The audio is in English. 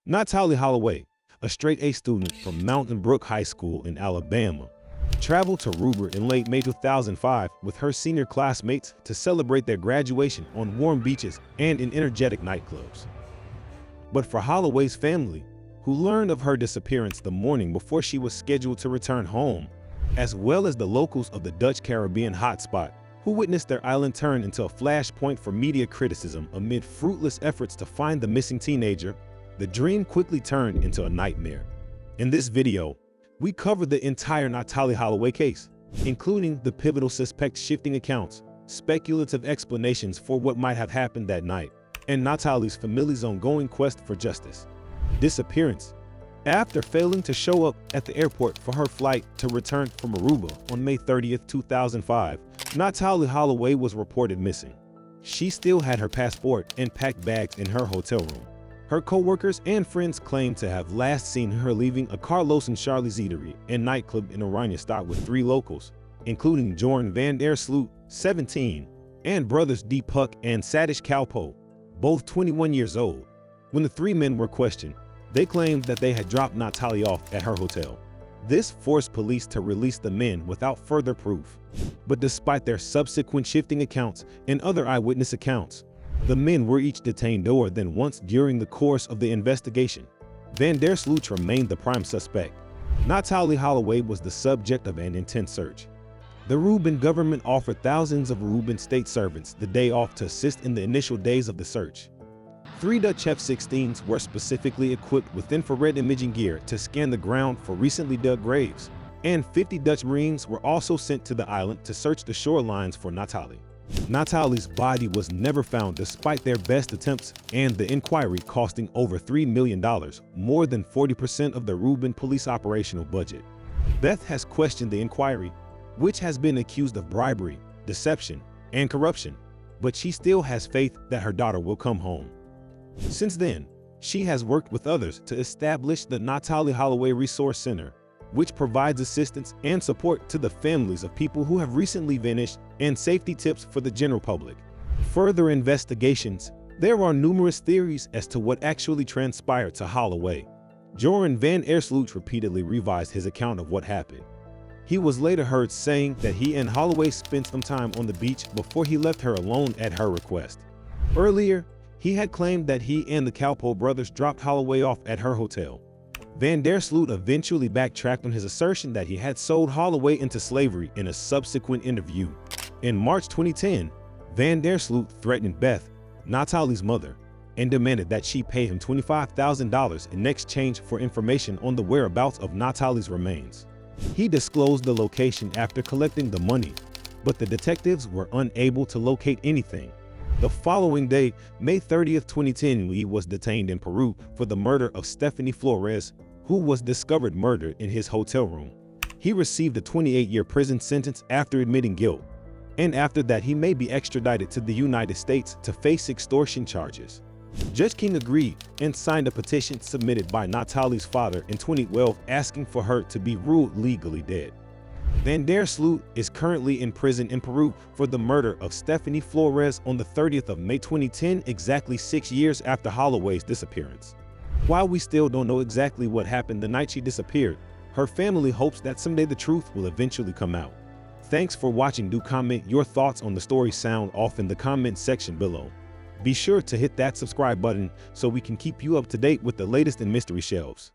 Natalee Holloway, a straight-A student from Mountain Brook High School in Alabama, traveled to Aruba in late May 2005 with her senior classmates to celebrate their graduation on warm beaches and in energetic nightclubs. But for Holloway's family, who learned of her disappearance the morning before she was scheduled to return home, as well as the locals of the Dutch Caribbean hotspot, who witnessed their island turn into a flashpoint for media criticism amid fruitless efforts to find the missing teenager, the dream quickly turned into a nightmare. In this video, we cover the entire Natalee Holloway case, including the pivotal suspect shifting accounts, speculative explanations for what might have happened that night, and Natalee's family's ongoing quest for justice. Disappearance. After failing to show up at the airport for her flight to return from Aruba on May 30th, 2005, Natalee Holloway was reported missing. She still had her passport and packed bags in her hotel room. Her co-workers and friends claimed to have last seen her leaving a Carlos and Charlie's eatery and nightclub in Oranjestad with 3 locals, including Joran van der Sloot, 17, and brothers D. Puck and Sadish Kalpo, both 21 years old. When the 3 men were questioned, they claimed that they had dropped Natalee off at her hotel. This forced police to release the men without further proof. But despite their subsequent shifting accounts and other eyewitness accounts, the men were each detained more than once during the course of the investigation. Van der Sloot remained the prime suspect. Natalee Holloway was the subject of an intense search. The Aruban government offered thousands of Aruban state servants the day off to assist in the initial days of the search. 3 Dutch F-16s were specifically equipped with infrared imaging gear to scan the ground for recently dug graves, and 50 Dutch Marines were also sent to the island to search the shorelines for Natalee. Natalee's body was never found despite their best attempts, and the inquiry costing over $3 million, more than 40% of the Aruban police operational budget. Beth has questioned the inquiry, which has been accused of bribery, deception, and corruption, but she still has faith that her daughter will come home. Since then, she has worked with others to establish the Natalee Holloway Resource Center, which provides assistance and support to the families of people who have recently vanished and safety tips for the general public. Further investigations. There are numerous theories as to what actually transpired to Holloway. Joran van der Sloot repeatedly revised his account of what happened. He was later heard saying that he and Holloway spent some time on the beach before he left her alone at her request. Earlier, he had claimed that he and the Kalpo brothers dropped Holloway off at her hotel. Van der Sloot eventually backtracked on his assertion that he had sold Holloway into slavery in a subsequent interview. In March 2010, Van der Sloot threatened Beth, Natalee's mother, and demanded that she pay him $25,000 in exchange for information on the whereabouts of Natalee's remains. He disclosed the location after collecting the money, but the detectives were unable to locate anything. The following day, May 30th, 2010, Lee was detained in Peru for the murder of Stephanie Flores, who was discovered murdered in his hotel room. He received a 28-year prison sentence after admitting guilt, and after that he may be extradited to the United States to face extortion charges. Judge King agreed and signed a petition submitted by Natalee's father in 2012 asking for her to be ruled legally dead. Van der Sloot is currently in prison in Peru for the murder of Stephanie Flores on the 30th of May 2010, exactly 6 years after Holloway's disappearance. While we still don't know exactly what happened the night she disappeared, her family hopes that someday the truth will eventually come out. Thanks for watching. Do comment your thoughts on the story sound off in the comment section below. Be sure to hit that subscribe button so we can keep you up to date with the latest in mystery shelves.